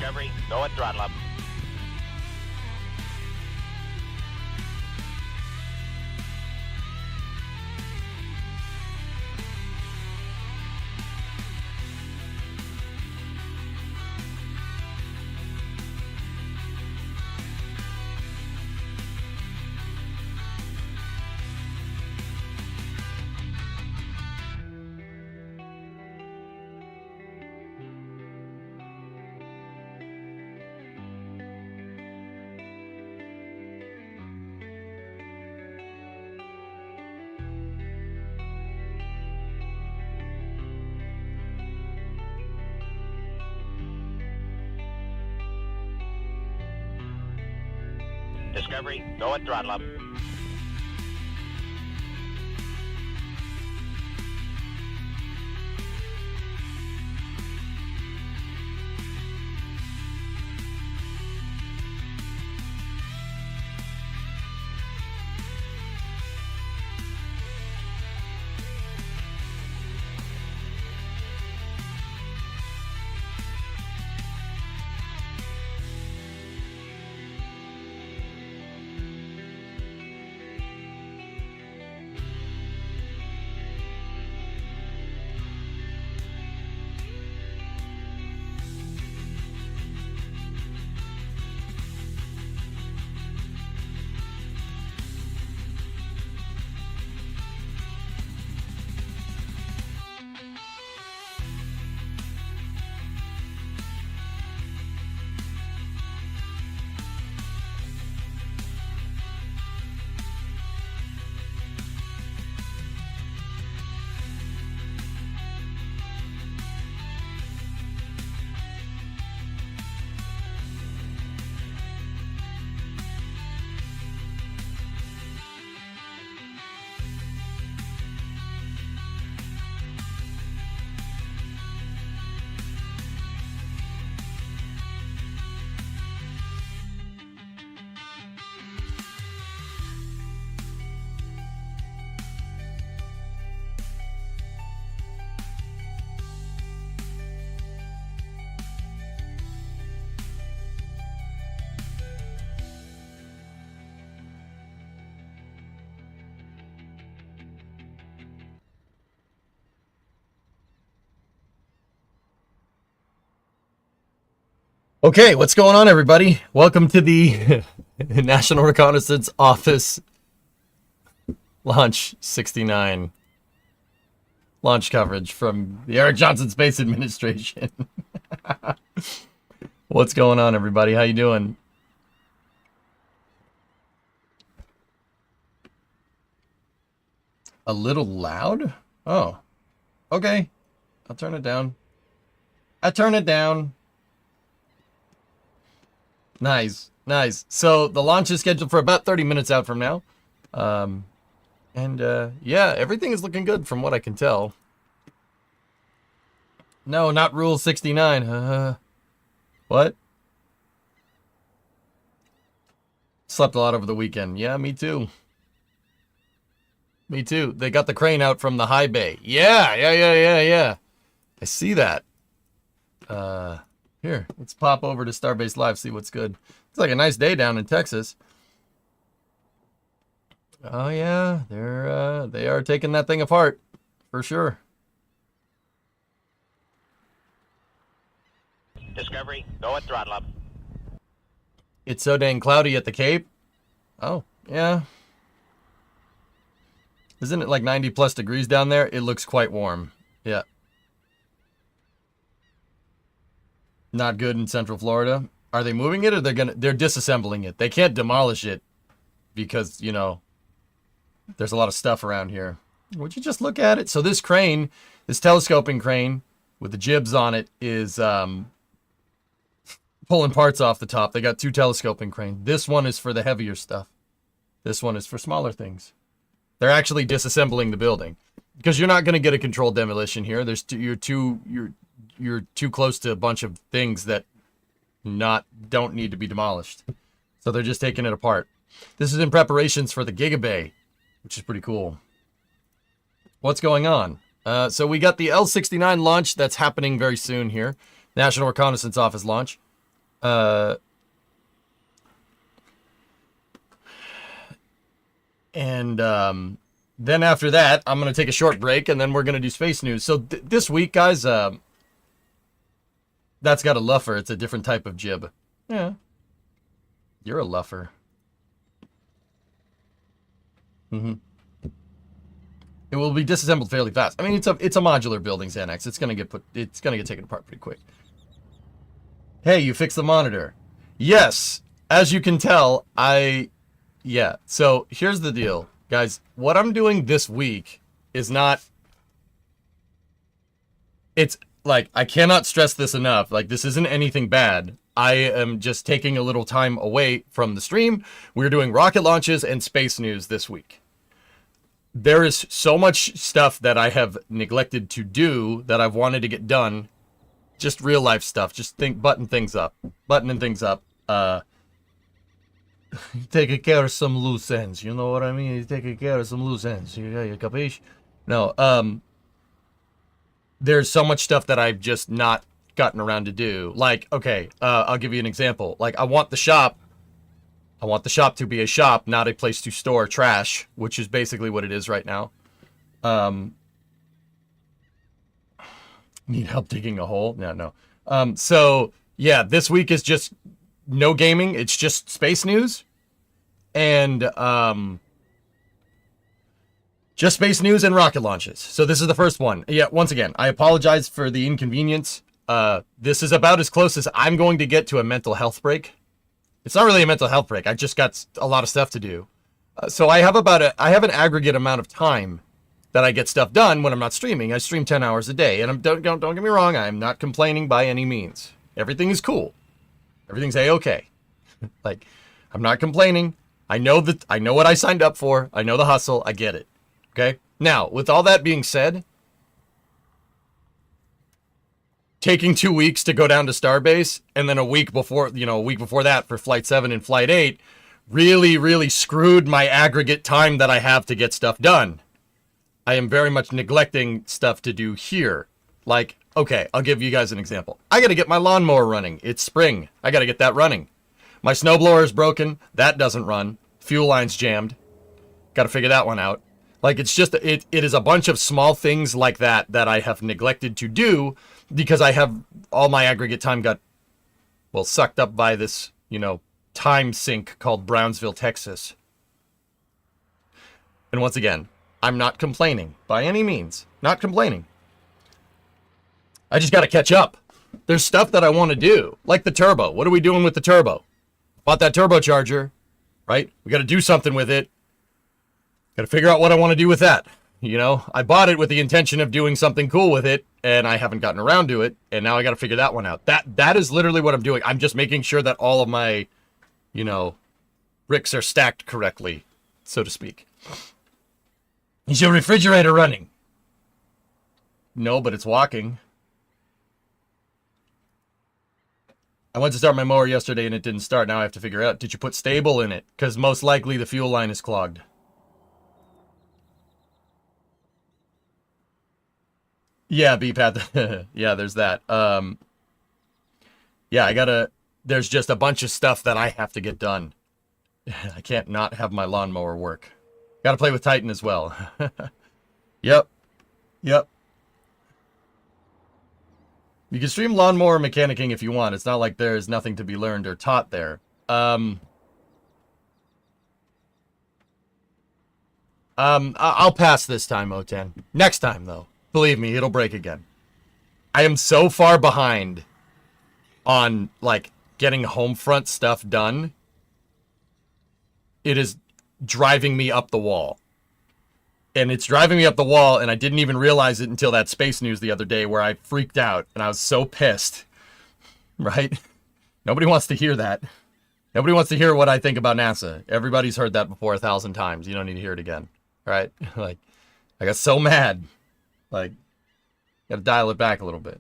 Discovery, go at throttle up. Discovery, go at throttle up. Okay, what's going on, everybody? Welcome to the National Reconnaissance Office Launch 69 launch coverage from the Eric Johnson Space Administration. What's going on, everybody? How you doing? A little loud? Oh, okay. I'll turn it down. I turn it down. Nice, nice. So the launch is scheduled for about 30 minutes out from now. Yeah, everything is looking good from what I can tell. No, not Rule 69. What? Slept a lot over the weekend. Yeah, me too. Me too. They got the crane out from the high bay. Yeah. I see that. Here, let's pop over to Starbase Live, see what's good. It's like a nice day down in Texas. Oh yeah, they are taking that thing apart, for sure. Discovery, go at throttle up. It's so dang cloudy at the Cape. Oh, yeah. Isn't it like 90 plus degrees down there? It looks quite warm. Yeah. Not good in Central Florida. Are they moving it or they're disassembling it? They can't demolish it because, you know, there's a lot of stuff around here. Would you just look at it? So this crane, this telescoping crane with the jibs on it is pulling parts off the top. They got two telescoping cranes. This one is for the heavier stuff. This one is for smaller things. They're actually disassembling the building because you're not going to get a controlled demolition here. You're too close to a bunch of things that don't need to be demolished. So they're just taking it apart. This is in preparations for the Gigabay, which is pretty cool. What's going on? So we got the L-69 launch that's happening very soon here. National Reconnaissance Office launch. Uh, and then after that, I'm going to take a short break, and then we're going to do space news. So this week, guys, that's got a luffer. It's a different type of jib. Yeah. You're a luffer. Mm-hmm. It will be disassembled fairly fast. I mean, it's a modular building, Xanax. It's gonna get taken apart pretty quick. Hey, you fixed the monitor. Yes, as you can tell, yeah. So here's the deal, guys. What I'm doing this week is not. It's like, I cannot stress this enough. Like, this isn't anything bad. I am just taking a little time away from the stream. We're doing rocket launches and space news this week. There is so much stuff that I have neglected to do that I've wanted to get done. Just real life stuff. Just buttoning things up. Taking care of some loose ends. You know what I mean? Taking care of some loose ends. You capiche? No, there's so much stuff that I've just not gotten around to do. Like, okay, I'll give you an example. Like, I want the shop to be a shop, not a place to store trash, which is basically what it is right now. Need help digging a hole? No. So, yeah, this week is just no gaming. It's just space news. And, just space news and rocket launches. So this is the first one. Yeah, once again, I apologize for the inconvenience. This is about as close as I'm going to get to a mental health break. It's not really a mental health break. I just got a lot of stuff to do. So I have an aggregate amount of time that I get stuff done when I'm not streaming. I stream 10 hours a day, and don't get me wrong, I'm not complaining by any means. Everything is cool. Everything's a-okay. Like, I'm not complaining. I know what I signed up for. I know the hustle. I get it. Okay? Now, with all that being said, taking 2 weeks to go down to Starbase, and then a week before that for Flight 7 and Flight 8, really, really screwed my aggregate time that I have to get stuff done. I am very much neglecting stuff to do here. Like, okay, I'll give you guys an example. I gotta get my lawnmower running. It's spring. I gotta get that running. My snowblower is broken. That doesn't run. Fuel line's jammed. Gotta figure that one out. Like, it's just, it is a bunch of small things like that that I have neglected to do because I have all my aggregate time got, well, sucked up by this, time sink called Brownsville, Texas. And once again, I'm not complaining by any means. Not complaining. I just got to catch up. There's stuff that I want to do, like the turbo. What are we doing with the turbo? Bought that turbocharger, right? We got to do something with it. Got to figure out what I want to do with that. I bought it with the intention of doing something cool with it, and I haven't gotten around to it, and now I got to figure that one out. That is literally what I'm doing. I'm just making sure that all of my, bricks are stacked correctly, so to speak. Is your refrigerator running? No, but it's walking. I went to start my mower yesterday, and it didn't start. Now I have to figure out, did you put stable in it? Because most likely the fuel line is clogged. Yeah, BPAT. Yeah, there's that. Yeah, there's just a bunch of stuff that I have to get done. I can't not have my lawnmower work. Gotta play with Titan as well. Yep. You can stream lawnmower mechanicking if you want. It's not like there's nothing to be learned or taught there. I'll pass this time, O10. Next time, though. Believe me, it'll break again. I am so far behind on, getting home front stuff done. It is driving me up the wall. And it's driving me up the wall, and I didn't even realize it until that space news the other day where I freaked out, and I was so pissed. Right? Nobody wants to hear that. Nobody wants to hear what I think about NASA. Everybody's heard that before 1,000 times. You don't need to hear it again. Right? I got so mad. Gotta dial it back a little bit.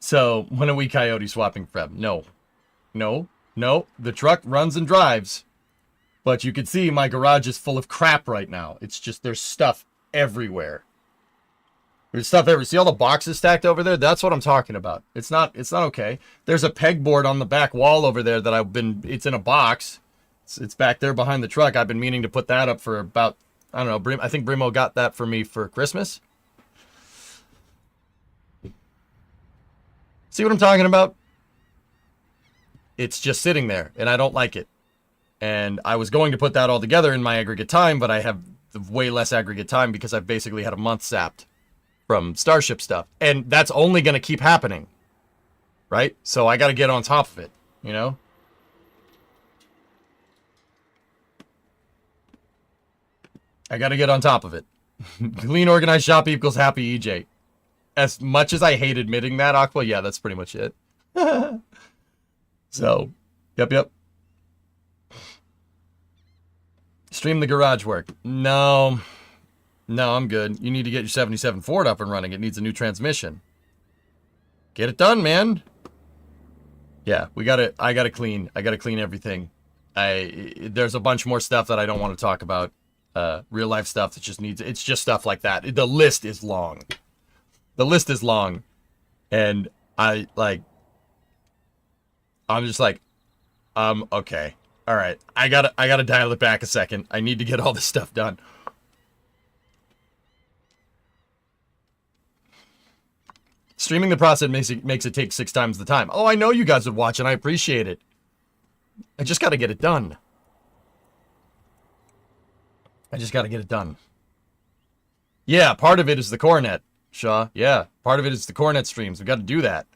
So, when are we coyote swapping Freb? No. The truck runs and drives. But you can see my garage is full of crap right now. It's just, there's stuff everywhere. There's stuff everywhere. See all the boxes stacked over there? That's what I'm talking about. It's not okay. There's a pegboard on the back wall over there that it's in a box. It's back there behind the truck. I've been meaning to put that up for about, I don't know, I think Brimo got that for me for Christmas. See what I'm talking about? It's just sitting there, and I don't like it. And I was going to put that all together in my aggregate time, but I have way less aggregate time because I've basically had a month sapped from Starship stuff. And that's only going to keep happening, right? So I got to get on top of it, you know? I got to get on top of it. Clean, organized shop equals happy EJ. As much as I hate admitting that, Aqua, yeah, that's pretty much it. So, yep. Stream the garage work. No, I'm good. You need to get your 77 Ford up and running. It needs a new transmission. Get it done, man. Yeah, I gotta clean everything. There's a bunch more stuff that I don't want to talk about. Real life stuff that it's just stuff like that. The list is long. And I'm just like, okay. All right. I gotta dial it back a second. I need to get all this stuff done. Streaming the process makes it take 6 times the time. Oh, I know you guys would watch, and I appreciate it. I just gotta get it done. Yeah, part of it is the Coronet, Shaw. Yeah, part of it is the Coronet streams. We've got to do that.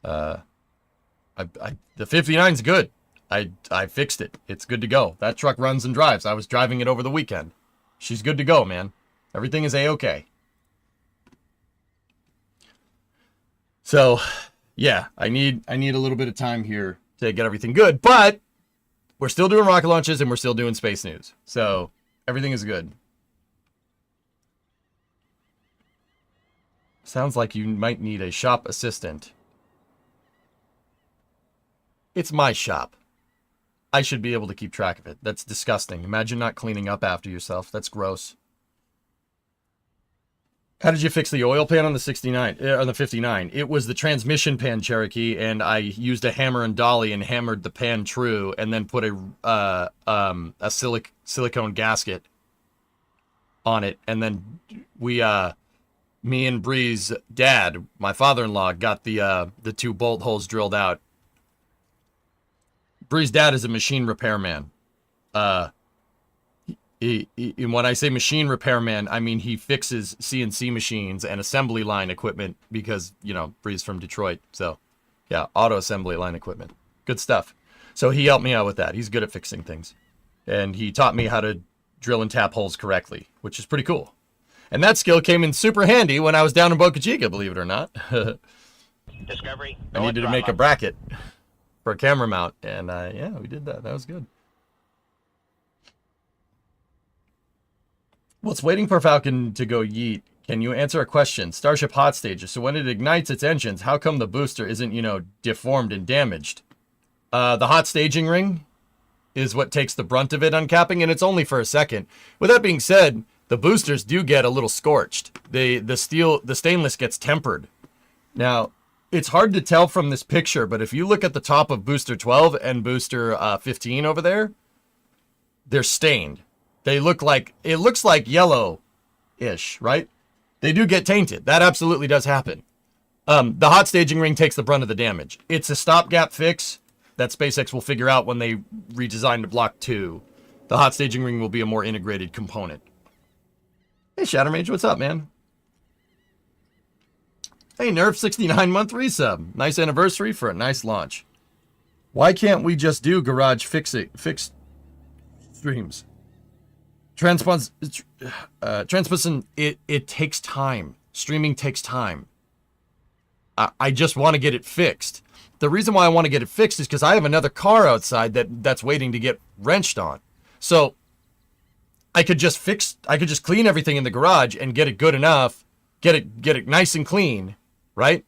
The 59's good. I fixed it. It's good to go. That truck runs and drives. I was driving it over the weekend. She's good to go, man. Everything is A-okay. So, yeah, I need a little bit of time here to get everything good, but we're still doing rocket launches and we're still doing space news. So, everything is good. Sounds like you might need a shop assistant. It's my shop. I should be able to keep track of it. That's disgusting. Imagine not cleaning up after yourself. That's gross. How did you fix the oil pan on the 69? On the 59? It was the transmission pan, Cherokee, and I used a hammer and dolly and hammered the pan true, and then put a silicone gasket on it, and then me and Bree's dad, my father-in-law, got the 2 bolt holes drilled out. Bree's dad is a machine repairman. When I say machine repairman, I mean he fixes CNC machines and assembly line equipment because, you know, Bree's from Detroit. So, yeah, auto assembly line equipment. Good stuff. So he helped me out with that. He's good at fixing things. And he taught me how to drill and tap holes correctly, which is pretty cool. And that skill came in super handy when I was down in Boca Chica, believe it or not. Discovery. I needed to make a bracket for a camera mount, and yeah, we did that. That was good. What's waiting for Falcon to go yeet? Can you answer a question? Starship hot stages. So when it ignites its engines, how come the booster isn't, you know, deformed and damaged? The hot staging ring is what takes the brunt of it uncapping, and it's only for a second. With that being said, the boosters do get a little scorched. The stainless gets tempered. Now, it's hard to tell from this picture, but if you look at the top of booster 12 and booster 15 over there, they're stained. It looks like yellow-ish, right? They do get tainted. That absolutely does happen. The hot staging ring takes the brunt of the damage. It's a stopgap fix that SpaceX will figure out when they redesign the Block 2. The hot staging ring will be a more integrated component. Hey, Shattermage, what's up, man? Hey, Nerf 69 month resub. Nice anniversary for a nice launch. Why can't we just do garage fix streams? Transmission, it takes time. Streaming takes time. I just want to get it fixed. The reason why I want to get it fixed is because I have another car outside that's waiting to get wrenched on. So I could just clean everything in the garage and get it good enough, get it nice and clean, right?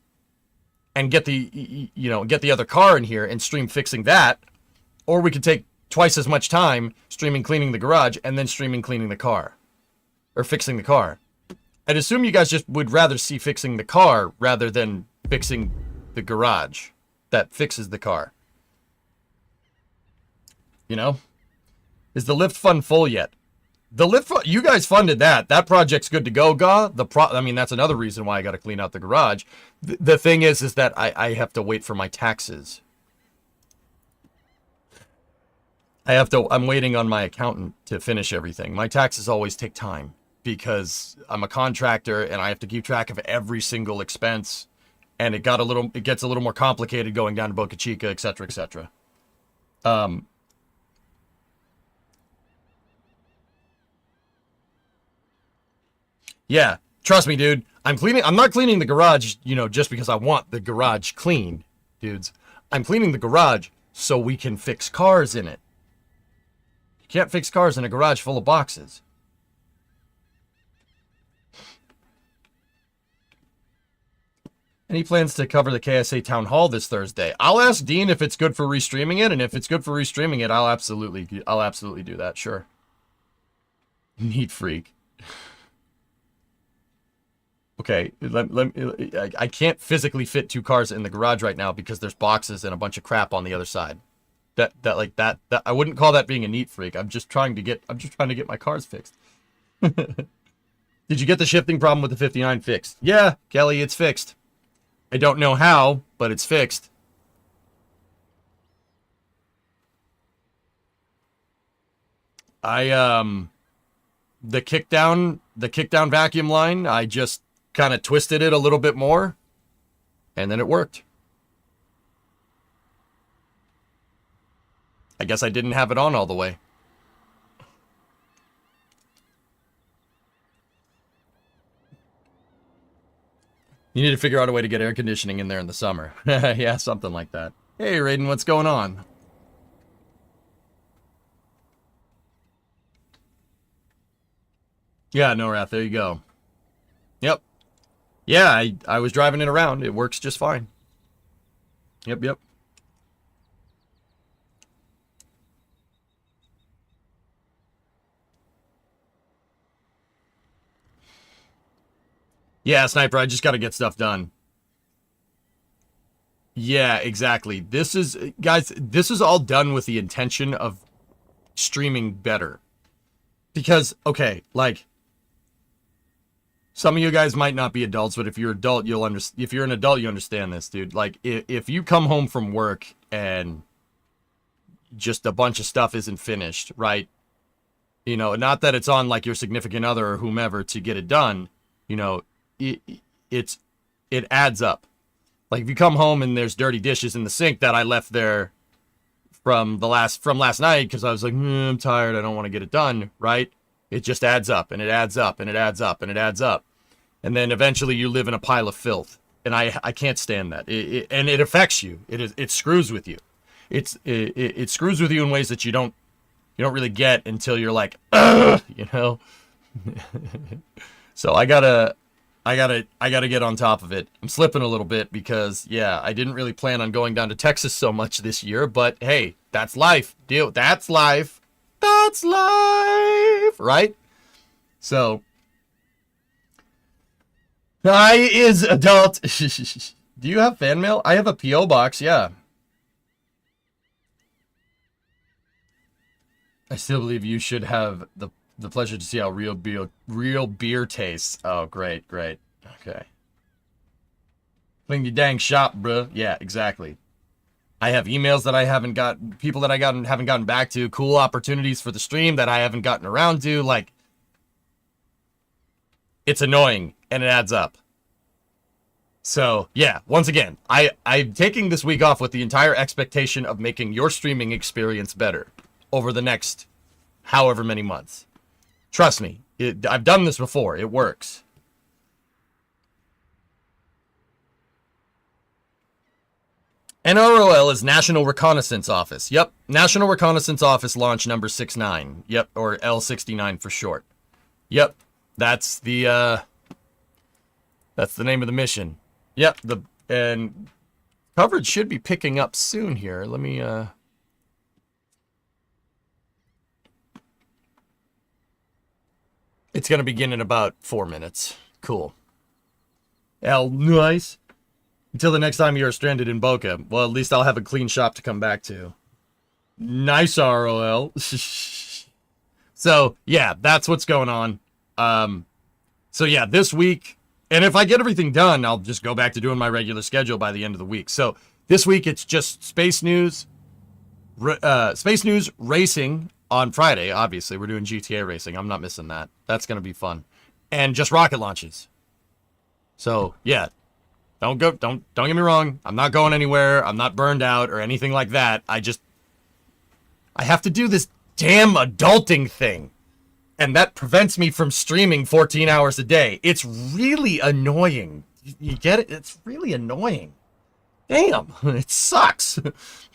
And get the other car in here and stream fixing that, or we could take twice as much time streaming cleaning the garage and then streaming cleaning the car or fixing the car. I'd assume you guys just would rather see fixing the car rather than fixing the garage that fixes the car. You know? Is the lift fund full yet? The lift fund, you guys funded that. That project's good to go, Gaw. I mean, that's another reason why I got to clean out the garage. The thing is that I have to wait for my taxes. I'm waiting on my accountant to finish everything. My taxes always take time because I'm a contractor and I have to keep track of every single expense. And it gets a little more complicated going down to Boca Chica, etc., etc. Yeah, trust me, dude. I'm not cleaning the garage, just because I want the garage clean, dudes. I'm cleaning the garage so we can fix cars in it. You can't fix cars in a garage full of boxes. Any plans to cover the KSA Town Hall this Thursday? I'll ask Dean if it's good for restreaming it, and if it's good for restreaming it, I'll absolutely do that, sure. Neat freak. Okay, I can't physically fit 2 cars in the garage right now because there's boxes and a bunch of crap on the other side. That I wouldn't call that being a neat freak. I'm just trying to get my cars fixed. Did you get the shifting problem with the 59 fixed? Yeah, Kelly, it's fixed. I don't know how, but it's fixed. The kickdown vacuum line, I just kind of twisted it a little bit more, and then it worked. I guess I didn't have it on all the way. You need to figure out a way to get air conditioning in there in the summer. Yeah, something like that. Hey, Raiden, what's going on? Yeah, no, Wrath, there you go. Yep. Yeah, I was driving it around. It works just fine. Yep. Yeah, Sniper, I just got to get stuff done. Yeah, exactly. Guys, this is all done with the intention of streaming better. Because, okay, like, some of you guys might not be adults, but if you're adult, if you're an adult, you understand this, dude. Like, if you come home from work and just a bunch of stuff isn't finished, right? Not that it's on, like, your significant other or whomever to get it done, it adds up. Like, if you come home and there's dirty dishes in the sink that I left there from last night because I was like, I'm tired, I don't want to get it done, right? It just adds up, and it adds up, and it adds up, and it adds up. And then eventually you live in a pile of filth. And I can't stand that. And it affects you. It screws with you. It screws with you in ways that you don't really get until you're like, ugh, So I gotta get on top of it. I'm slipping a little bit because, yeah, I didn't really plan on going down to Texas so much this year, but hey, that's life. That's life. That's life, right? So, I is adult. Do you have fan mail? I have a P.O. box, yeah. I still believe you should have the pleasure to see how real beer tastes. Oh, great. Okay. Clean your dang shop, bruh. Yeah, exactly. I have emails that I haven't got, people that haven't gotten back to, cool opportunities for the stream that I haven't gotten around to. Like, it's annoying, and it adds up. So, yeah, once again, I'm taking this week off with the entire expectation of making your streaming experience better over the next however many months. Trust me, I've done this before. It works. NROL is National Reconnaissance Office. Yep, National Reconnaissance Office launch number 69. Yep, or L-69 for short. Yep, that's the name of the mission. Yep, and coverage should be picking up soon here. Let me It's going to begin in about 4 minutes. Cool. Hell, nice. Until the next time you're stranded in Boca. Well, at least I'll have a clean shop to come back to. Nice, ROL. So, yeah, that's what's going on. So, yeah, this week, and if I get everything done, I'll just go back to doing my regular schedule by the end of the week. So, this week, it's just Space News, racing on Friday, obviously. We're doing GTA racing. I'm not missing that. That's going to be fun. And just rocket launches. So, yeah. Don't get me wrong. I'm not going anywhere. I'm not burned out or anything like that. I have to do this damn adulting thing. And that prevents me from streaming 14 hours a day. It's really annoying. You get it? It's really annoying. Damn, it sucks.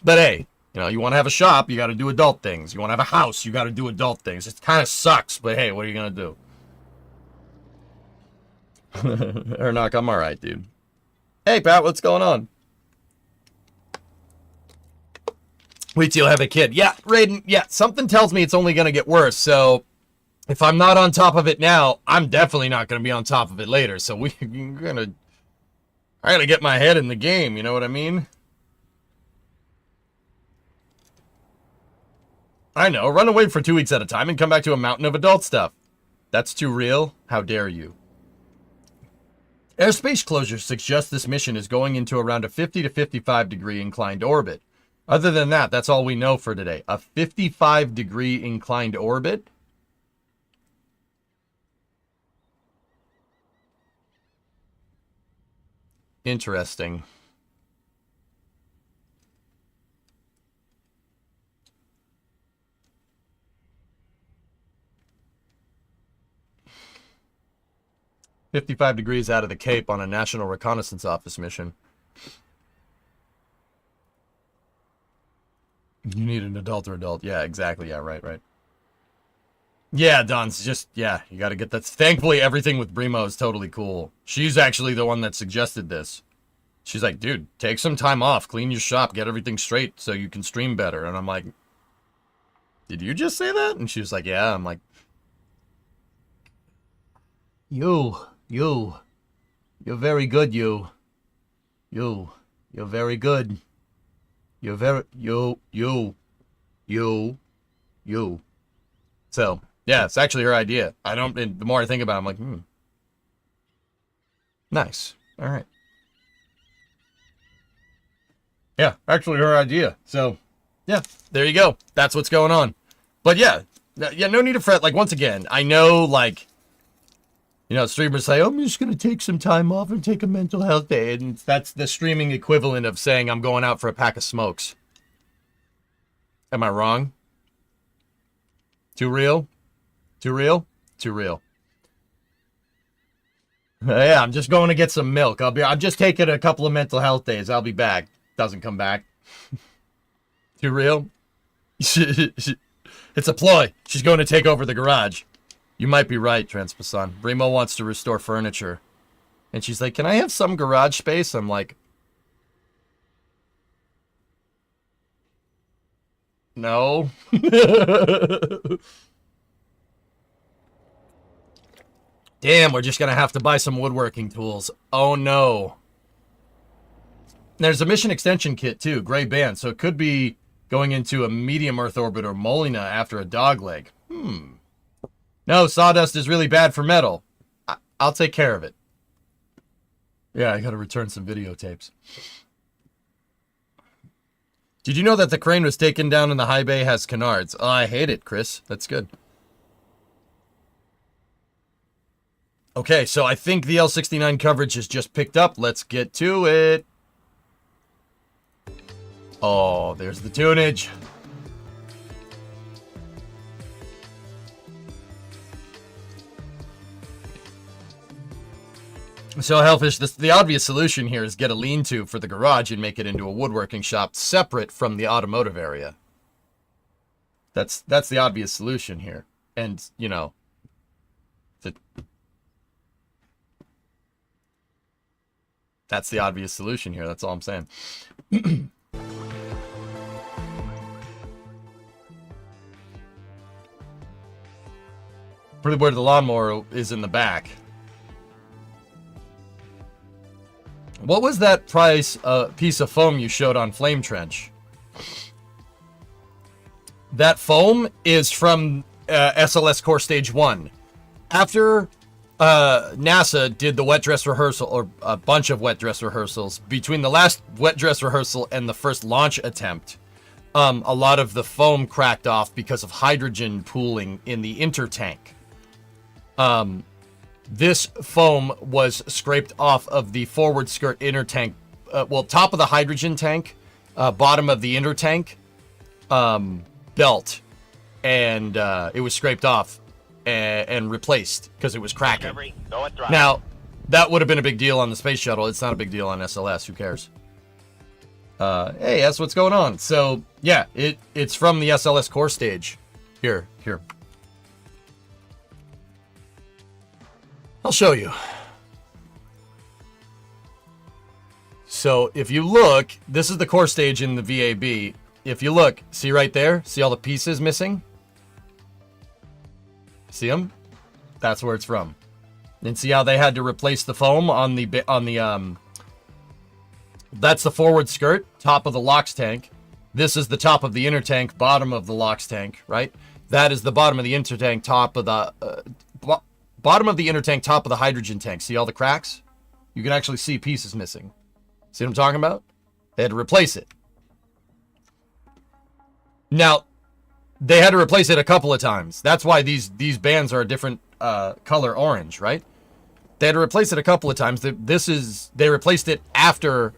But hey, you want to have a shop, you got to do adult things. You want to have a house, you got to do adult things. It kind of sucks, but hey, what are you going to do? Ernock, I'm all right, dude. Hey, Pat, what's going on? Wait till you have a kid. Yeah, Raiden, yeah, something tells me it's only going to get worse. So if I'm not on top of it now, I'm definitely not going to be on top of it later. So I got to get my head in the game, you know what I mean? I know, run away for 2 weeks at a time and come back to a mountain of adult stuff. That's too real. How dare you? Airspace closure suggests this mission is going into around a 50 to 55 degree inclined orbit. Other than that, that's all we know for today. A 55 degree inclined orbit? Interesting. "55 degrees out of the Cape on a National Reconnaissance Office mission. You need an adult or adult. Yeah, exactly. Yeah, right. Yeah, Don's just, yeah, you got to get that. Thankfully, everything with Brimo is totally cool. She's actually the one that suggested this. She's like, dude, take some time off, clean your shop, get everything straight so you can stream better. And I'm like, did you just say that? And she was like, yeah. I'm like, you're very good, you're very good. You're very, you. So, yeah, it's actually her idea. The more I think about it, I'm like, nice. All right. Yeah, actually her idea. So, yeah, there you go. That's what's going on. But yeah, no need to fret. Like, once again, I know, like, streamers say, I'm just going to take some time off and take a mental health day. And that's the streaming equivalent of saying I'm going out for a pack of smokes. Am I wrong? Too real? Too real? Too real. Yeah, I'm just going to get some milk. I'm just taking a couple of mental health days. I'll be back. Doesn't come back. Too real? It's a ploy. She's going to take over the garage. You might be right, Transpasan. Brimo wants to restore furniture. And she's like, can I have some garage space? I'm like, no. Damn, we're just going to have to buy some woodworking tools. Oh, no. There's a mission extension kit, too. Gray band. So it could be going into a medium Earth orbit or Molina after a dog leg. No, sawdust is really bad for metal. I'll take care of it. Yeah, I gotta return some videotapes. Did you know that the crane was taken down in the high bay has canards? Oh, I hate it, Chris. That's good. Okay, so I think the L-69 coverage has just picked up. Let's get to it. Oh, there's the tunage. So, Hellfish, the obvious solution here is get a lean-to for the garage and make it into a woodworking shop separate from the automotive area. That's the obvious solution here. And, that's the obvious solution here. That's all I'm saying. Pretty where the lawnmower is in the back. What was that piece of foam you showed on Flame Trench? That foam is from SLS Core Stage 1. After NASA did the wet dress rehearsal, or a bunch of wet dress rehearsals, between the last wet dress rehearsal and the first launch attempt, a lot of the foam cracked off because of hydrogen pooling in the intertank. This foam was scraped off of the forward skirt intertank, top of the hydrogen tank, bottom of the intertank belt, and it was scraped off and replaced because it was cracking. Now, that would have been a big deal on the space shuttle. It's not a big deal on SLS. Who cares? Hey, that's what's going on. So, yeah, it's from the SLS core stage. Here. I'll show you. So, if you look, this is the core stage in the VAB. If you look, see right there? See all the pieces missing? See them? That's where it's from. And see how they had to replace the foam on the that's the forward skirt, top of the LOX tank. This is the top of the inner tank, bottom of the LOX tank, right? That is the bottom of the intertank, top of the bottom of the intertank, top of the hydrogen tank. See all the cracks? You can actually see pieces missing. See what I'm talking about? They had to replace it. Now, they had to replace it a couple of times. That's why these bands are a different color orange, right? They had to replace it a couple of times. They replaced it after.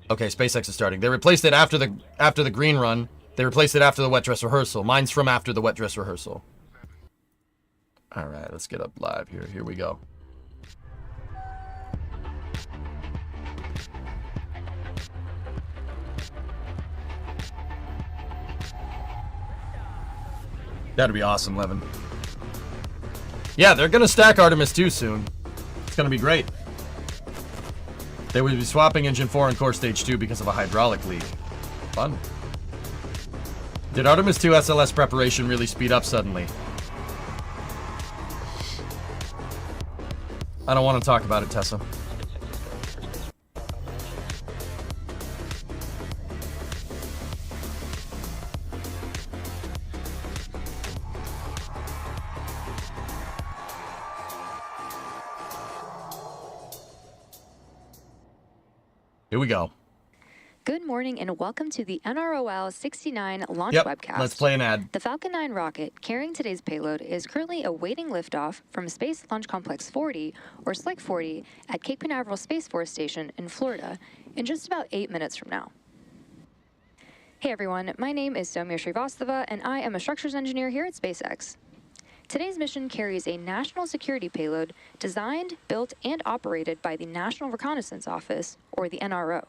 Okay, SpaceX is starting. They replaced it after the green run. They replaced it after the wet dress rehearsal. Mine's from after the wet dress rehearsal. All right, let's get up live here. Here we go. That'd be awesome, Levin. Yeah, they're gonna stack Artemis 2 soon. It's gonna be great. They would be swapping Engine 4 and Core Stage 2 because of a hydraulic leak. Fun. Did Artemis 2 SLS preparation really speed up suddenly? I don't want to talk about it, Tessa. Here we go. Good morning and welcome to the NROL-69 launch webcast. Let's play an ad. The Falcon 9 rocket carrying today's payload is currently awaiting liftoff from Space Launch Complex 40, or SLC 40, at Cape Canaveral Space Force Station in Florida in just about 8 minutes from now. Hey everyone, my name is Soumya Srivastava and I am a structures engineer here at SpaceX. Today's mission carries a national security payload designed, built, and operated by the National Reconnaissance Office, or the NRO.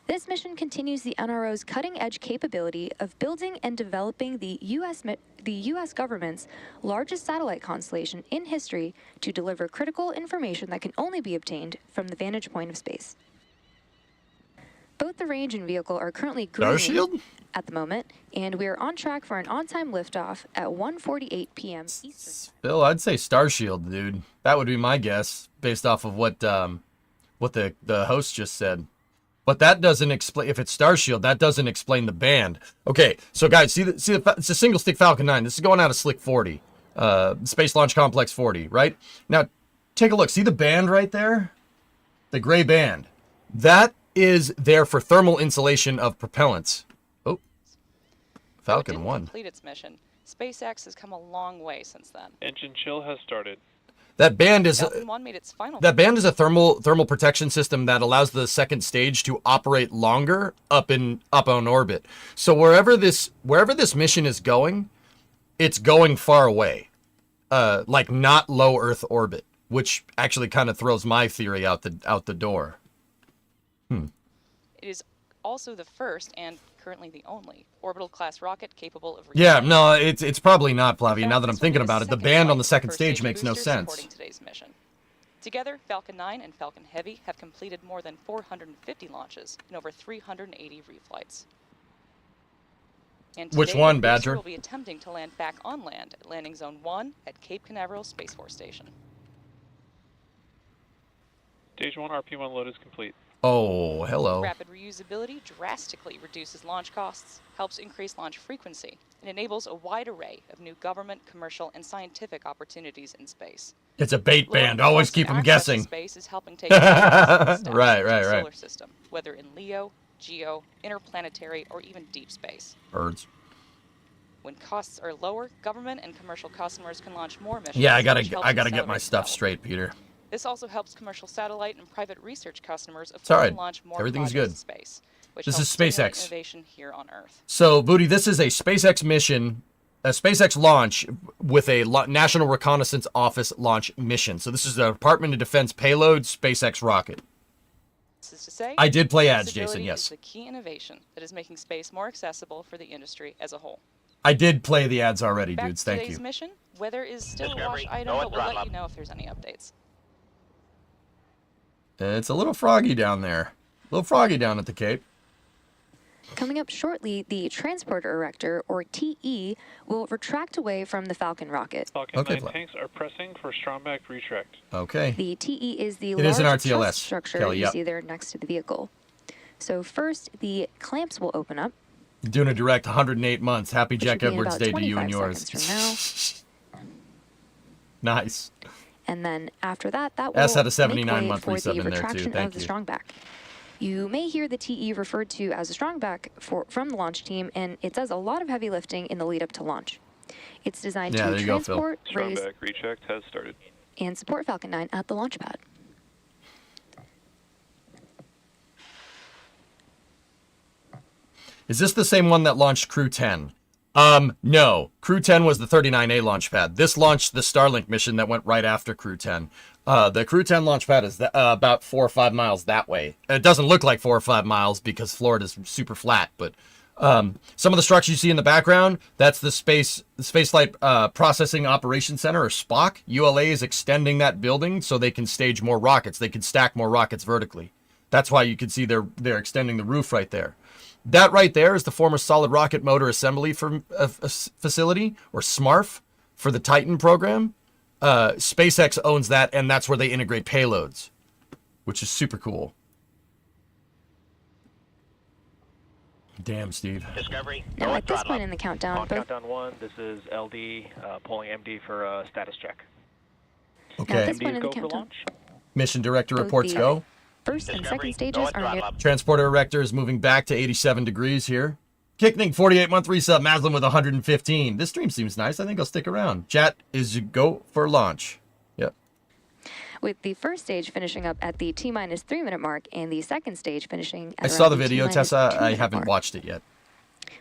This mission continues the NRO's cutting-edge capability of building and developing the U.S. government's largest satellite constellation in history to deliver critical information that can only be obtained from the vantage point of space. Both the range and vehicle are currently green at the moment, and we are on track for an on-time liftoff at 1:48 p.m. Eastern. Bill, I'd say Starshield, dude. That would be my guess, based off of what the host just said. But that doesn't explain, if it's Starshield, that doesn't explain the band. Okay, so guys, it's a single-stick Falcon 9. This is going out of SLC 40, Space Launch Complex 40, right? Now, take a look. See the band right there? The gray band. That is there for thermal insulation of propellants. Oh, Falcon 1. Complete its mission. SpaceX has come a long way since then. Engine chill has started. That band is Falcon 1 made its final. That band is a thermal protection system that allows the second stage to operate longer up on orbit. So wherever this mission is going, it's going far away, like not low Earth orbit, which actually kind of throws my theory out the door. It is also the first and currently the only orbital class rocket capable of. Yeah, no, it's probably not, Flavia. Now that I'm thinking about it, the band on the second stage makes no sense. Today's mission. Together, Falcon 9 and Falcon Heavy have completed more than 450 launches and over 380 reflights. And which one, Badger? The booster will be attempting to land back on land at Landing Zone 1 at Cape Canaveral Space Force Station. Stage 1 RP1 load is complete. Oh, hello. Rapid reusability drastically reduces launch costs, helps increase launch frequency, and enables a wide array of new government, commercial, and scientific opportunities in space. It's a bait Lowering band. Always costs keep and them access to guessing. Space is helping take steps Right. to the solar system, whether in LEO, GEO, interplanetary, or even deep space. Birds. When costs are lower, government and commercial customers can launch more missions. Yeah, I which helps gotta get my accelerate stuff development. straight, Peter. This also helps commercial satellite and private research customers It's all afford right. to launch more Everything's projects good. to space, which This helps is stimulate SpaceX. innovation here on Earth. So, Booty, this is a SpaceX mission, a SpaceX launch with a National Reconnaissance Office launch mission. So this is a Department of Defense payload SpaceX rocket. This is to say, I did play ads, Jason, usability yes. is the key innovation that is making space more accessible for the industry as a whole. I did play the ads already, Back dudes. to Thank today's you. mission, weather is still a Discovery, wash item, go but and we'll throttle let you up. know if there's any updates. It's a little froggy down there. A little froggy down at the Cape. Coming up shortly, the Transporter Erector, or TE, will retract away from the Falcon rocket. Falcon Okay, 9 Fla- tanks are pressing for strongback retract. Okay. The TE is the It large is an RTLS, truss structure Kelly, you yep. see there next to the vehicle. So first, the clamps will open up. Doing a direct 108 months. Happy which Jack will be in Edwards about Day to you and 25 yours. seconds from Nice. And then after that, that will S had a make 79 way month for resub the in there, too. retraction Thank of the you. strongback. You may hear the TE referred to as a strongback from the launch team, and it does a lot of heavy lifting in the lead up to launch. It's designed Yeah, to there you go, Phil. transport, raise, Strongback retract has started. and support Falcon 9 at the launch pad. Is this the same one that launched Crew 10? No. Crew 10 was the 39A launch pad. This launched the Starlink mission that went right after Crew 10. The Crew 10 launch pad is about 4 or 5 miles that way. It doesn't look like 4 or 5 miles because Florida's super flat, but some of the structures you see in the background, that's the Spaceflight Processing Operations Center, or SPOC. ULA is extending that building so they can stage more rockets. They can stack more rockets vertically. That's why you can see they're extending the roof right there. That right there is the former Solid Rocket Motor Assembly facility, or SMARF, for the Titan program. SpaceX owns that, and that's where they integrate payloads, which is super cool. Damn, Steve. Discovery, Now, go at and this throttle point up. in the countdown, On both countdown 1, this is LD, pulling MD for a status check. Now, Okay. at this point MD in is the go for countdown, launch. Mission director both reports the go. first and Discovery, second stages go and are throttle near. up. Transporter erector is moving back to 87 degrees here. Kickning 48-month resub. Maslin with 115. This stream seems nice. I think I'll stick around. Chat is go for launch. Yep. With the first stage finishing up at the T-minus 3 minute mark, and the second stage finishing at I saw around the video, T-minus Tessa. 2 I minute haven't mark. watched it yet.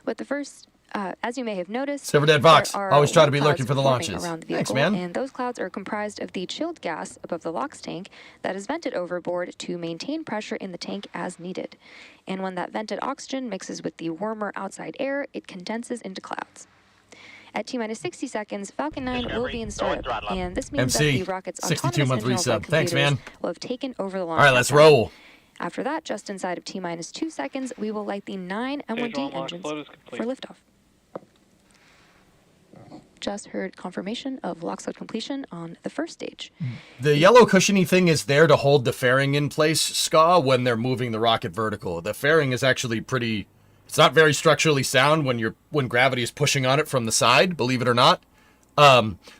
With the first, as you may have noticed, Silver Dead Vox. there are Always try to white be looking clouds for the forming launches. around the Thanks, vehicle, man. and those clouds are comprised of the chilled gas above the LOX tank that is vented overboard to maintain pressure in the tank as needed. And when that vented oxygen mixes with the warmer outside air, it condenses into clouds. At T-minus 60 seconds, Falcon 9 will Discovery, be in go and startup, throttle up. and this means MC, that the rocket's 62-month autonomous engine resub. Thanks, man. will have taken over the launch. All right, let's countdown. roll. After that, just inside of T-minus 2 seconds, we will light the 9 Stage M1D 1 launch engines load is complete. for liftoff. Just heard confirmation of LOX load completion on the first stage. The yellow cushiony thing is there to hold the fairing in place, Ska, when they're moving the rocket vertical. The fairing is actually pretty... It's not very structurally sound when gravity is pushing on it from the side, believe it or not.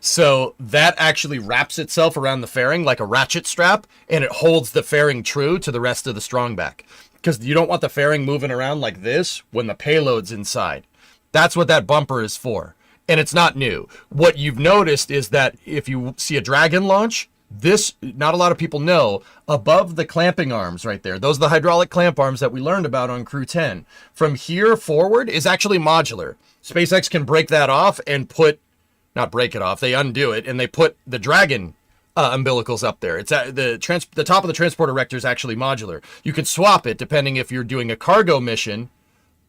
So that actually wraps itself around the fairing like a ratchet strap, and it holds the fairing true to the rest of the strongback. Because you don't want the fairing moving around like this when the payload's inside. That's what that bumper is for. And it's not new. What you've noticed is that if you see a Dragon launch, this, not a lot of people know, above the clamping arms right there, those are the hydraulic clamp arms that we learned about on Crew 10. From here forward is actually modular. SpaceX can break that off and not break it off, they undo it, and they put the Dragon umbilicals up there. It's the top of the transporter erector is actually modular. You can swap it depending if you're doing a cargo mission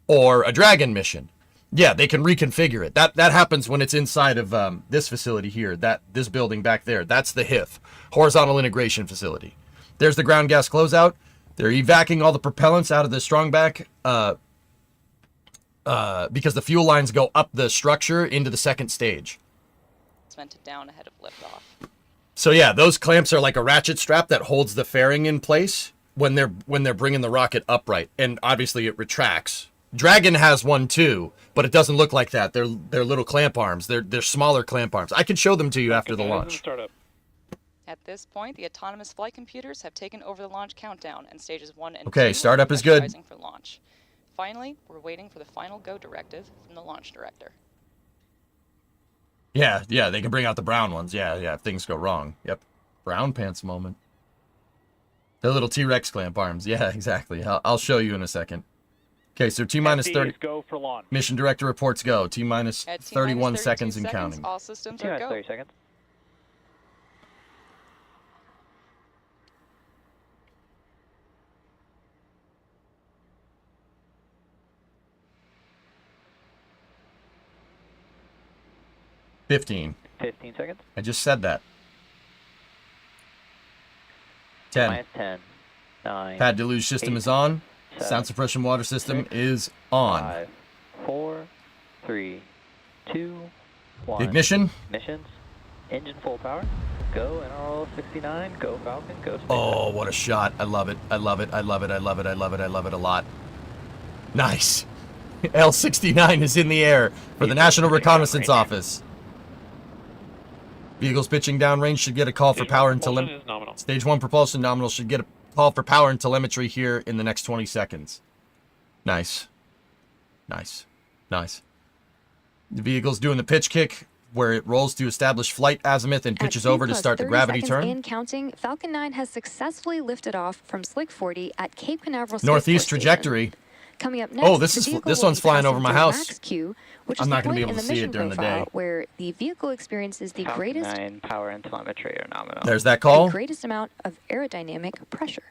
or a Dragon mission. Yeah, they can reconfigure it. That happens when it's inside of this facility here, this building back there. That's the HIF, Horizontal Integration Facility. There's the ground gas closeout. They're evacuating all the propellants out of the strongback because the fuel lines go up the structure into the second stage. It's vented down ahead of liftoff. So yeah, those clamps are like a ratchet strap that holds the fairing in place when they're bringing the rocket upright, and obviously it retracts. Dragon has one too, but it doesn't look like that. They're little clamp arms. They're smaller clamp arms. I can show them to you after the launch. Startup. At this point, the autonomous flight computers have taken over the launch countdown, and stages 1 and 2 Okay, startup is good. pressurizing for launch. Finally, we're waiting for the final go directive from the launch director. Yeah, they can bring out the brown ones. Yeah, if things go wrong. Yep. Brown pants moment. They're little T-Rex clamp arms. Yeah, exactly. I'll show you in a second. Okay, so T-minus 30. Go for launch. Mission director reports go. T-minus At 31 T-minus 32 seconds and counting. All systems are go. 30 seconds. $15. 15 seconds. I just said that. 10. Minus 10. 9. Pad deluge system is on. 7, Sound suppression water system is on. 5, 4, 3, 2, 1. Ignition. Missions. Engine full power. Go NROL-69. Go Falcon. Go Space. Oh, what a shot. I love it. I love it. I love it. I love it. I love it. I love it a lot. Nice. L-69 is in the air for the National Reconnaissance Office. Vehicles pitching downrange should get a call for power and telemetry. Stage 1 propulsion nominal should get a call for power and telemetry here in the next 20 seconds. Nice. Nice. Nice. The vehicle's doing the pitch kick, where it rolls to establish flight azimuth and pitches over to start the gravity turn. In counting, Falcon 9 has successfully lifted off from Slick 40 at Cape Canaveral Space Northeast Force trajectory. Station. Coming up next, Oh, this one's flying over my house. Max Q, which I'm is not the going to be point able to in the see it mission during the profile day. where the vehicle experiences the Falcon greatest 9 power and telemetry are nominal. There's that call. amount of aerodynamic pressure.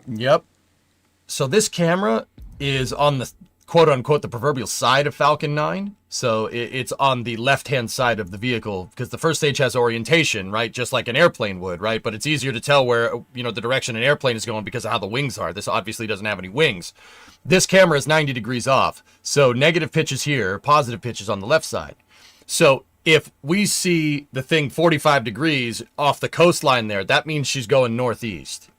Yep. So this camera is on the quote-unquote the proverbial side of Falcon 9. So it's on the left-hand side of the vehicle because the first stage has orientation, right? Just like an airplane would, right? But it's easier to tell where, the direction an airplane is going because of how the wings are. This obviously doesn't have any wings. This camera is 90 degrees off. So negative pitch is here, positive pitch is on the left side. So if we see the thing 45 degrees off the coastline there, that means she's going northeast.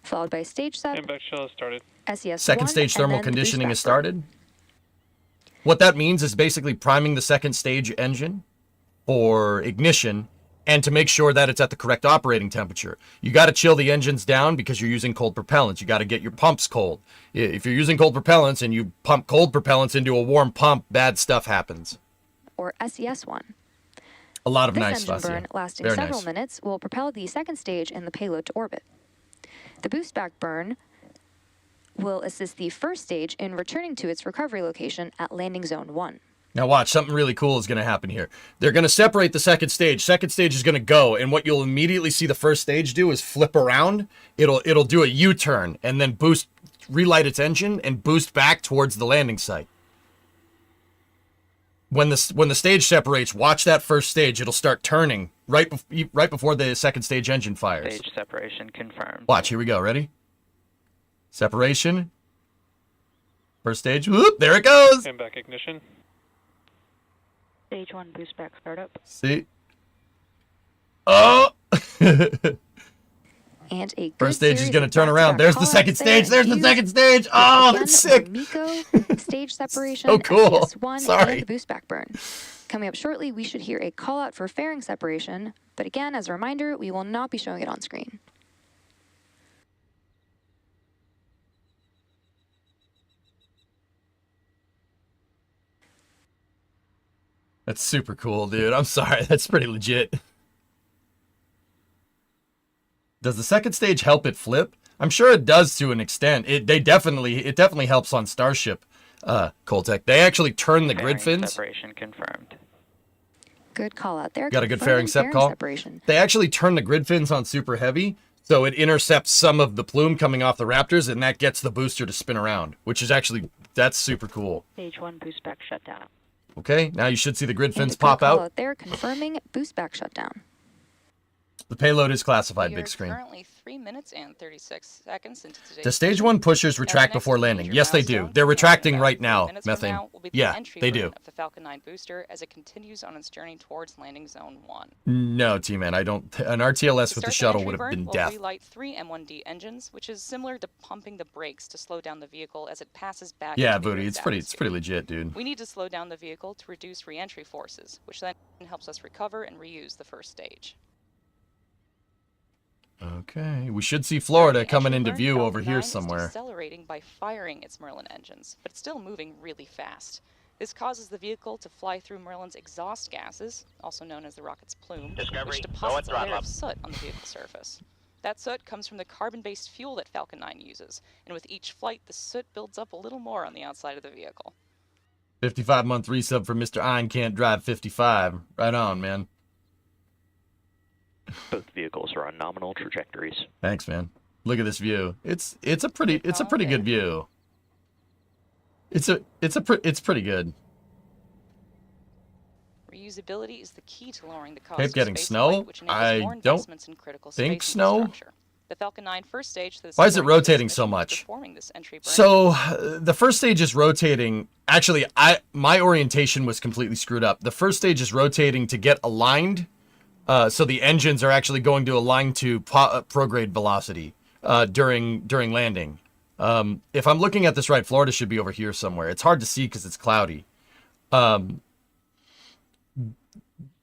Followed by stage set, Impact shell has started. SES Second stage thermal conditioning is started. What that means is basically priming the second stage engine for ignition and to make sure that it's at the correct operating temperature. You got to chill the engines down because you're using cold propellants. You got to get your pumps cold. If you're using cold propellants and you pump cold propellants into a warm pump, bad stuff happens. Or SES1. A lot of This nice engine stuff. burn, lasting Very several nice. minutes, will propel the second stage and the payload to orbit. The boost back burn will assist the first stage in returning to its recovery location at landing zone 1. Now watch, something really cool is going to happen here. They're going to separate the second stage. Second stage is going to go, and what you'll immediately see the first stage do is flip around. It'll do a U-turn and then relight its engine and boost back towards the landing site. When the stage separates, watch that first stage. It'll start turning right before the second stage engine fires. Stage separation confirmed. Watch, here we go. Ready? Separation. First stage. Whoop, there it goes. Impact ignition. Stage 1 boost back startup. See? Oh! And a good First stage is series going of to turn around. back-to-back There's the call-outs second there, stage. There's the and second stage. Oh, that's again, sick. Miko, stage separation, So cool. SES1, Sorry. and the boost back burn. Coming up shortly, we should hear a call out for fairing separation, but again, as a reminder, we will not be showing it on screen. That's super cool, dude. I'm sorry. That's pretty legit. Does the second stage help it flip? I'm sure it does to an extent. It definitely helps on Starship, Coltec. They actually turn the grid Fairing fins. Separation confirmed. Good call out there. Got a good Confirming fairing sep call? separation. They actually turn the grid fins on super heavy, so it intercepts some of the plume coming off the Raptors, and that gets the booster to spin around, which is actually, that's super cool. Stage 1 boost back shutdown. Okay, now you should see the grid And fins a good pop call out. there, confirming boost back shutdown. The payload is classified, We big are screen. currently 3 minutes and 36 seconds into today's Do stage 1 pushers retract before landing? Yes, they do. They're retracting right now, Methane. Yeah, they do. Of the Falcon 9 booster as it continues on its journey towards landing zone 1. No, T-Man, I don't. An RTLS with the shuttle would have been death. We'll relight 3 M1D engines, which is similar to pumping the brakes to slow down the vehicle as it passes back. Yeah, into the Booty, Earth's it's pretty legit, dude. We need to slow down the vehicle to reduce re-entry forces, which then helps us recover and reuse the first stage. Okay, we should see Florida The coming entry into burn, view Falcon over 9 here is somewhere. decelerating by firing its Merlin engines, but it's still moving really fast. This causes the vehicle to fly through Merlin's exhaust gases, also known as the rocket's plume, Discovery, which go deposits at a layer throttle of up. soot on the vehicle surface. That soot comes from the carbon-based fuel that Falcon 9 uses, and with each flight, the soot builds up a little more on the outside of the vehicle. 55-month resub for Mr. Ein can't drive 55. Right on, man. Both vehicles are on nominal trajectories. Thanks, man. Look at this view. It's a pretty good view. It's pretty good. Reusability is the key to lowering the cost Tape of getting space snow? flight, which enables I more don't investments in critical think space snow. infrastructure. The Falcon 9 first stage. Why is it rotating so much? So the first stage is rotating. Actually, my orientation was completely screwed up. The first stage is rotating to get aligned. So the engines are actually going to align to prograde velocity during landing. If I'm looking at this right, Florida should be over here somewhere. It's hard to see because it's cloudy.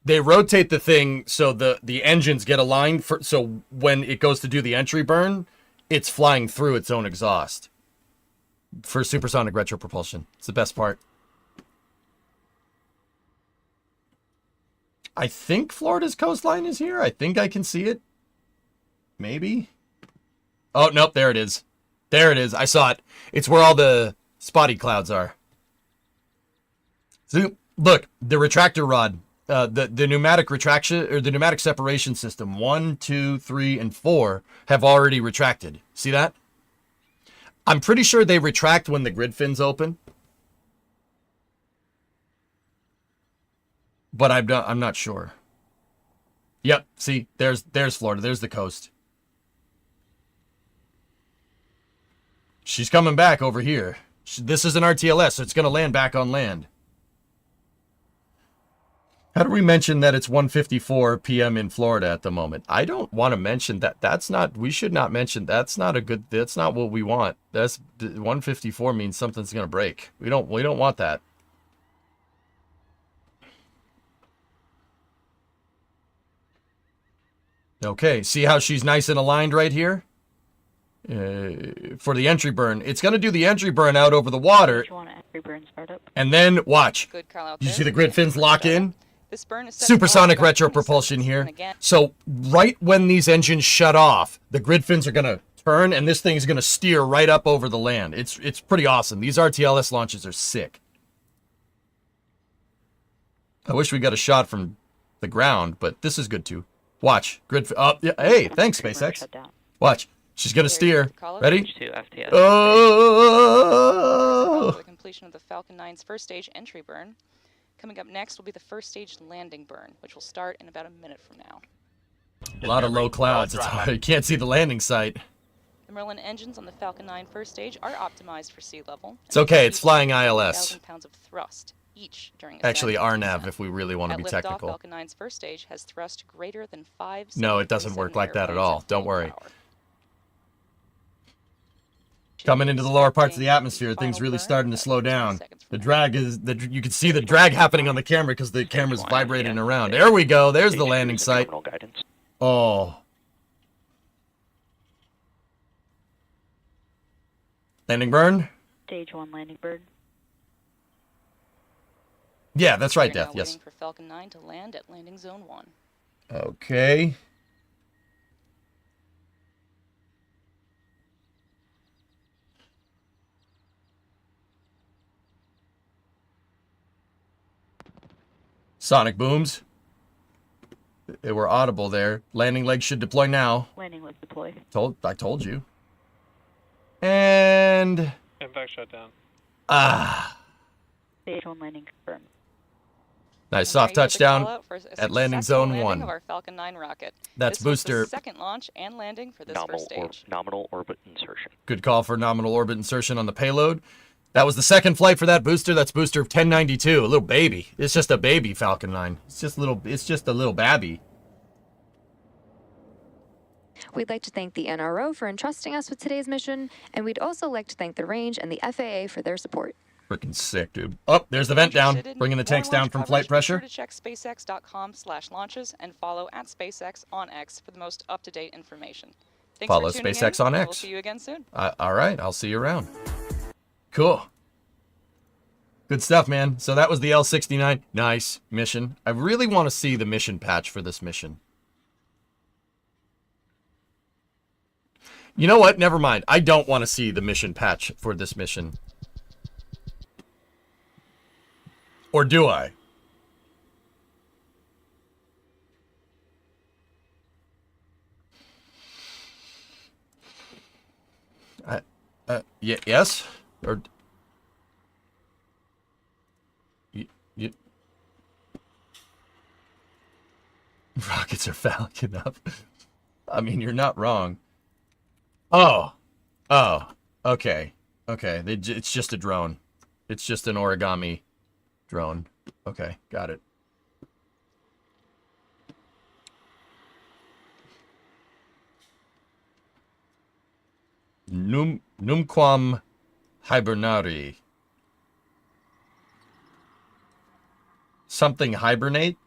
They rotate the thing so the engines get aligned so when it goes to do the entry burn, it's flying through its own exhaust for supersonic retropropulsion. It's the best part. I think Florida's coastline is here. I think I can see it. Maybe. Oh, nope, there it is. There it is. I saw it. It's where all the spotty clouds are. So, look, the retractor rod. The pneumatic retraction or the pneumatic separation system 1, 2, 3, and 4 have already retracted. See that? I'm pretty sure they retract when the grid fins open, but I'm not sure. Yep. See, there's Florida. There's the coast. She's coming back over here. This is an RTLS, so it's going to land back on land. How do we mention that it's 1:54 p.m. in Florida at the moment? I don't want to mention that. We should not mention. That's not what we want. 1:54 means something's going to break. We don't want that. Okay, see how she's nice and aligned right here? For the entry burn. It's going to do the entry burn out over the water. And then, watch. You see the grid fins lock in? This burn is Supersonic retropropulsion here. So right when these engines shut off, the grid fins are going to turn and this thing's going to steer right up over the land. It's pretty awesome. These RTLS launches are sick. I wish we got a shot from the ground, but this is good too. Watch. Yeah, hey, thanks, SpaceX. Watch. She's going to steer. Ready? Oh! The completion of the Falcon 9's first stage entry burn. Coming up next will be the first stage landing burn, which will start in about a minute from now. A lot of low clouds. It's hard. You can't see the landing site. The Merlin engines on the Falcon 9 first stage are optimized for sea level. It's okay. It's flying ILS. Pounds of thrust each during actually RNAV if we really want to be technical. Falcon 9's first stage has thrust greater than 5. No, it doesn't work like that at all. Don't worry. Coming into the lower parts of the atmosphere, things really starting to slow down. The drag is you can see the drag happening on the camera because the camera's vibrating around. There we go. There's the landing site. Oh. Landing burn? Stage 1 landing burn. Yeah, that's right, Death. Yes. Waiting for Falcon 9 to land at landing zone 1. Okay. Sonic booms. They were audible there. Landing legs should deploy now. Landing leg deploy. I told you. And impact shutdown. Stage 1 landing confirmed. Nice And soft there you have the touchdown call-out for a at landing successful zone landing 1. of our Falcon 9 rocket. That's This was booster. the second launch and landing for this first stage. Nominal orbit insertion. Good call for nominal orbit insertion on the payload. That was the second flight for that booster. That's booster 1092, a little baby. It's just a baby Falcon 9. It's just a little babby. We'd like to thank the NRO for entrusting us with today's mission, and we'd also like to thank the range and the FAA for their support. Freaking sick, dude. Oh, there's the vent down. Interested in Bringing the more tanks down launch from coverage, flight pressure. Be sure to check SpaceX.com/launches and follow @SpaceX on X for the most up-to-date information. Thanks Follow for tuning SpaceX in, on and X. We'll see you again soon. All right, I'll see you around. Cool. Good stuff, man. So that was the L-69. Nice mission. I really want to see the mission patch for this mission. You know what? Never mind. I don't want to see the mission patch for this mission. Or do I? Yes? Or... Rockets are Falcon up. I mean, you're not wrong. Oh, okay. It's just a drone. It's just an origami drone. Okay, got it. Numquam hibernari. Something hibernate?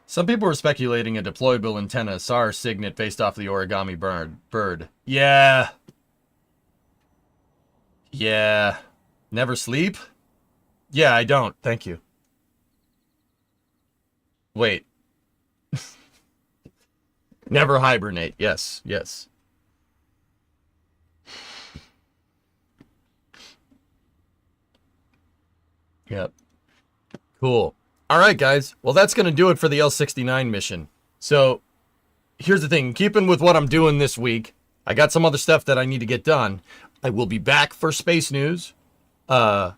Some people were speculating a deployable antenna SAR signet based off the origami bird. Yeah. Never sleep? Yeah, I don't. Thank you. Wait. Never hibernate. Yes. Yep. Cool. All right, guys. Well, that's going to do it for the L-69 mission. So, here's the thing. Keeping with what I'm doing this week, I got some other stuff that I need to get done. I will be back for Space News. I'll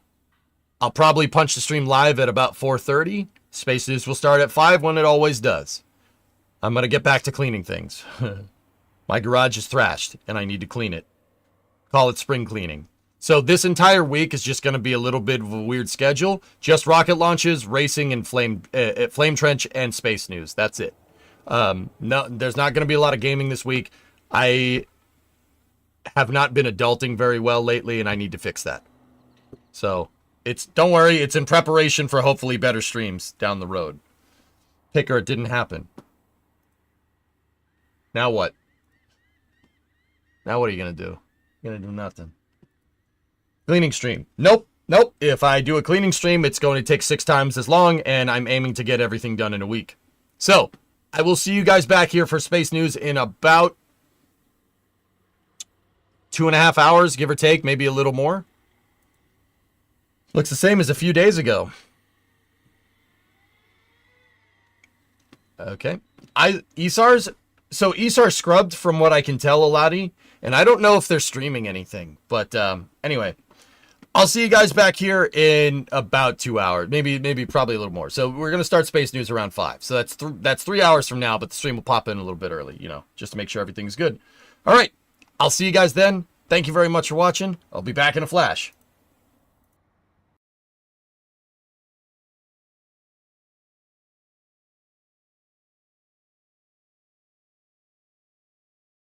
probably punch the stream live at about 4:30. Space News will start at 5 when it always does. I'm going to get back to cleaning things. My garage is thrashed, and I need to clean it. Call it spring cleaning. So this entire week is just going to be a little bit of a weird schedule. Just rocket launches, racing, and flame trench, and Space News. That's it. No, there's not going to be a lot of gaming this week. I have not been adulting very well lately, and I need to fix that. So don't worry, it's in preparation for hopefully better streams down the road. Picker, it didn't happen. Now what? Now what are you going to do? You're going to do nothing. Cleaning stream. Nope. If I do a cleaning stream, it's going to take 6 times as long, and I'm aiming to get everything done in a week. So, I will see you guys back here for Space News in about 2.5 hours, give or take, maybe a little more. Looks the same as a few days ago. Okay. So ESAR scrubbed from what I can tell, Alati, and I don't know if they're streaming anything, but anyway, I'll see you guys back here in about 2 hours, maybe probably a little more. So we're going to start Space News around 5. So that's 3 hours from now, but the stream will pop in a little bit early, just to make sure everything's good. All right. I'll see you guys then. Thank you very much for watching. I'll be back in a flash.